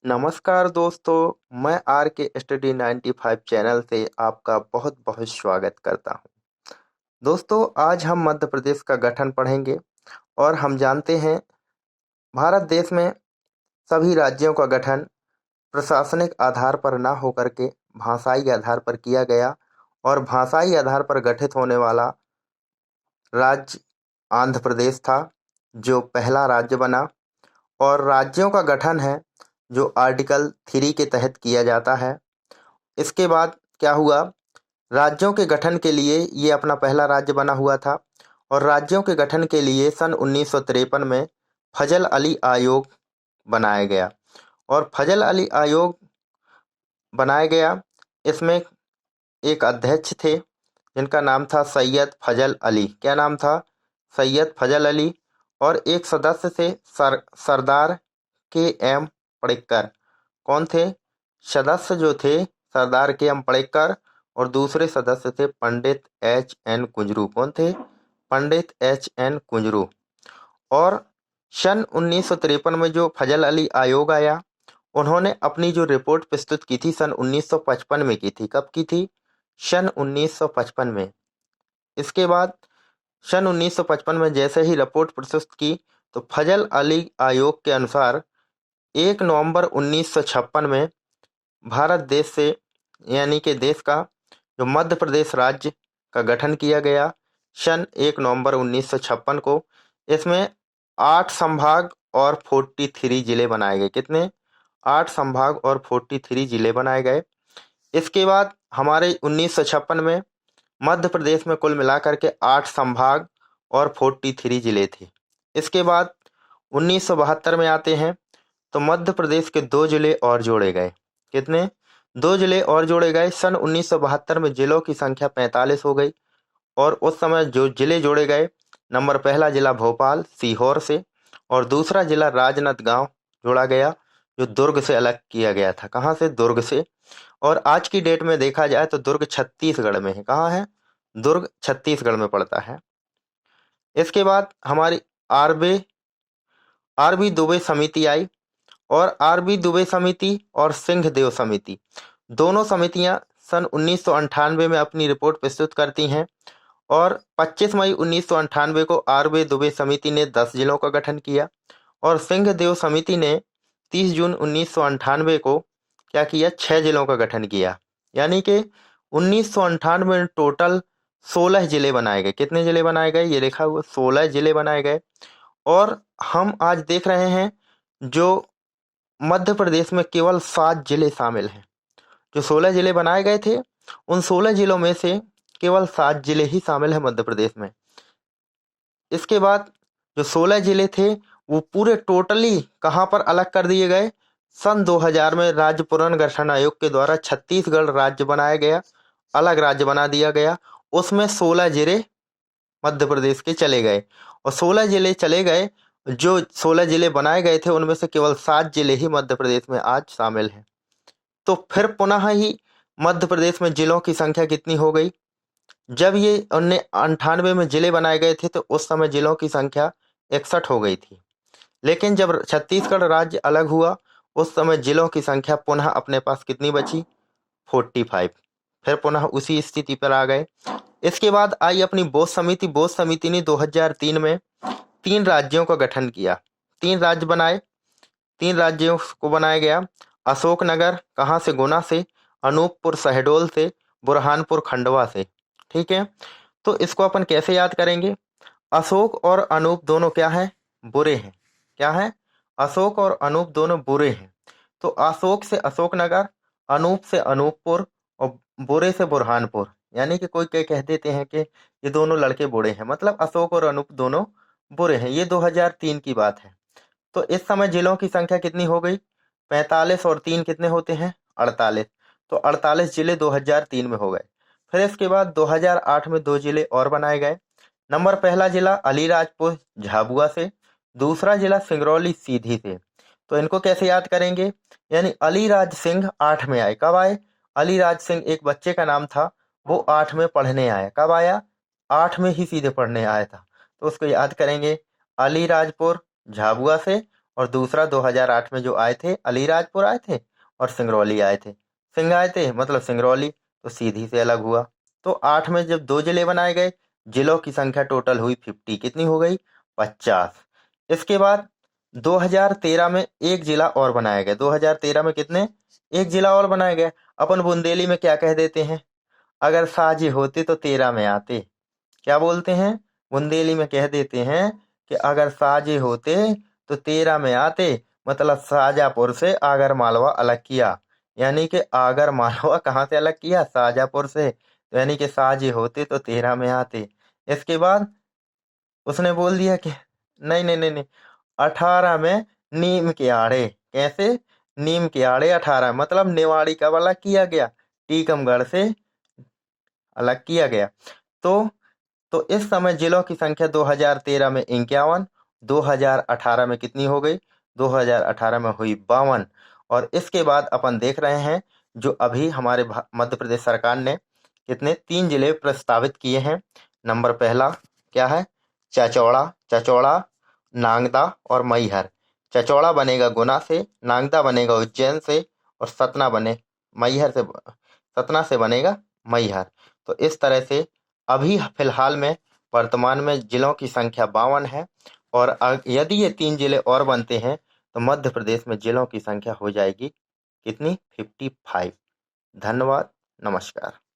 नमस्कार दोस्तों, मैं आर के स्टडी 95 चैनल से आपका बहुत बहुत स्वागत करता हूं। दोस्तों, आज हम मध्य प्रदेश का गठन पढ़ेंगे और हम जानते हैं भारत देश में सभी राज्यों का गठन प्रशासनिक आधार पर ना होकर के भाषाई आधार पर किया गया और भाषाई आधार पर गठित होने वाला राज्य आंध्र प्रदेश था, जो पहला राज्य बना। और राज्यों का गठन है जो आर्टिकल 3 के तहत किया जाता है। इसके बाद क्या हुआ, राज्यों के गठन के लिए ये अपना पहला राज्य बना हुआ था और राज्यों के गठन के लिए सन 1953 में फजल अली आयोग बनाया गया। और फजल अली आयोग बनाया गया, इसमें एक अध्यक्ष थे जिनका नाम था सैयद फजल अली। क्या नाम था? सैयद फजल अली। और एक सदस्य थे सरदार के एम पडिक्कर। कौन थे? सदस्य जो थे सरदार के एम पडिक्कर और दूसरे सदस्य थे पंडित एच एन कुंजरू। कौन थे? पंडित एच एन कुंजरू। और सन 1953 में जो फजल अली आयोग आया, उन्होंने अपनी जो रिपोर्ट प्रस्तुत की थी सन 1955 में की थी। कब की थी? सन 1955 में। इसके बाद सन 1955 में जैसे ही रिपोर्ट प्रस्तुत की, तो फजल अली आयोग के अनुसार 1 नवंबर 1956 में भारत देश से, यानी कि देश का जो मध्य प्रदेश राज्य का गठन किया गया सन 1 नवंबर 1956 को। इसमें 8 संभाग और 43 जिले बनाए गए। कितने? 8 संभाग और 43 जिले बनाए गए। इसके बाद हमारे 1956 में मध्य प्रदेश में कुल मिलाकर के 8 संभाग और 43 जिले थे। इसके बाद 1972 में आते हैं, तो मध्य प्रदेश के 2 जिले और जोड़े गए। कितने? 2 जिले और जोड़े गए। सन 1972 में जिलों की संख्या 45 हो गई। और उस समय जो जिले जोड़े गए, नंबर पहला जिला भोपाल सीहोर से, और दूसरा जिला राजनांदगांव जोड़ा गया, जो दुर्ग से अलग किया गया था। कहाँ से? दुर्ग से। और आज की डेट में देखा जाए तो दुर्ग छत्तीसगढ़ में है। कहाँ है? दुर्ग छत्तीसगढ़ में पड़ता है। इसके बाद हमारी आरबी आरबी दुबे समिति आई। और आरबी दुबे समिति और सिंहदेव समिति, दोनों समितियां सन 1998 में अपनी रिपोर्ट प्रस्तुत करती हैं। और 25 मई 1998 को आरबी दुबे समिति ने 10 जिलों का गठन किया और सिंहदेव समिति ने 30 जून 1998 को क्या किया? 6 जिलों का गठन किया। यानी कि 1998 में टोटल 16 जिले बनाए गए। कितने जिले बनाए गए? ये लिखा हुआ 16 जिले बनाए गए। और हम आज देख रहे हैं जो मध्य प्रदेश में केवल 7 जिले शामिल हैं। जो 16 जिले बनाए गए थे, उन 16 जिलों में से केवल 7 जिले ही शामिल हैं मध्य प्रदेश में। इसके बाद जो 16 जिले थे, वो पूरे टोटली कहाँ पर अलग कर दिए गए? सन 2000 में राज्य पुनर्गठन आयोग के द्वारा छत्तीसगढ़ राज्य बनाया गया, अलग राज्य बना दिया गया। उसमें 16 जिले मध्य प्रदेश के चले गए और 16 जिले चले गए। जो 16 जिले बनाए गए थे, उनमें से केवल 7 जिले ही मध्य प्रदेश में आज शामिल हैं। तो फिर पुनः ही मध्य प्रदेश में जिलों की संख्या कितनी हो गई? जब ये 1998 में जिले बनाए गए थे, तो उस समय जिलों की संख्या 61 हो गई थी। लेकिन जब छत्तीसगढ़ राज्य अलग हुआ, उस समय जिलों की संख्या पुनः अपने पास कितनी बची? 45। फिर पुनः उसी स्थिति पर आ गए। इसके बाद आई अपनी बोस समिति। बोस समिति ने 2003 में 3 राज्यों का गठन किया। 3 राज्य बनाए। 3 राज्यों को बनाया गया। अशोकनगर कहाँ से? गुना से। अनूपपुर शहडोल से। बुरहानपुर खंडवा से। ठीक है, तो इसको अपन कैसे याद करेंगे? अशोक और अनूप दोनों क्या हैं? बुरे हैं। क्या हैं? अशोक और अनूप दोनों बुरे हैं। तो अशोक से अशोकनगर, अनूप से अनूपपुर और बुरे से बुरहानपुर। यानी कि कोई कह देते हैं कि ये दोनों लड़के बुरे हैं, मतलब अशोक और अनूप दोनों बुरे हैं। ये 2003 की बात है। तो इस समय जिलों की संख्या कितनी हो गई? 45 और 3 कितने होते हैं? 48। तो 48 जिले 2003 में हो गए। फिर इसके बाद 2008 में 2 जिले और बनाए गए। नंबर पहला जिला अलीराजपुर झाबुआ से, दूसरा जिला सिंगरौली सीधी से। तो इनको कैसे याद करेंगे? यानी अलीराज सिंह 8 में आए। कब आए? अलीराज सिंह एक बच्चे का नाम था, वो 8 में पढ़ने आया। कब आया? 8 में ही सीधे पढ़ने आया था। तो उसको याद करेंगे, अलीराजपुर झाबुआ से और दूसरा 2008 में जो आए थे, अलीराजपुर आए थे और सिंगरौली आए थे। सिंह आए थे मतलब सिंगरौली, तो सीधी से अलग हुआ। तो 8 में जब 2 जिले बनाए गए, जिलों की संख्या टोटल हुई 50, कितनी हो गई? 50। इसके बाद 2013 में एक जिला और बनाया गया। 2013 में कितने? एक जिला और बनाया गया। अपन बुंदेली में क्या कह देते हैं? अगर साजे होते तो 13 में आते। क्या बोलते हैं? बुंदेली में कह देते हैं कि अगर साजे होते तो 13 में आते, मतलब शाजापुर से आगर मालवा अलग किया। यानी कि आगर मालवा कहाँ से अलग किया? शाजापुर से। तो यानी कि साजे होते तो 13 में आते। इसके बाद उसने बोल दिया कि नहीं नहीं नहीं नहीं, 18 में नीम के आड़े। कैसे? नीम के आड़े 18, मतलब नेवाड़ी का अलग किया गया, टीकमगढ़ से अलग किया गया। तो तो इस समय जिलों की संख्या 2013 में 51, 2018 में कितनी हो गई? 2018 में हुई 52। और इसके बाद अपन देख रहे हैं जो अभी हमारे मध्य प्रदेश सरकार ने कितने 3 जिले प्रस्तावित किए हैं। नंबर पहला क्या है? चचौड़ा। चचौड़ा, नांगदा और मैहर। चचौड़ा बनेगा गुना से, नांगदा बनेगा उज्जैन से, और सतना से बनेगा मैहर। तो इस तरह से अभी फिलहाल में वर्तमान में जिलों की संख्या 52 है। और यदि ये 3 जिले और बनते हैं तो मध्य प्रदेश में जिलों की संख्या हो जाएगी कितनी? 55। धन्यवाद। नमस्कार।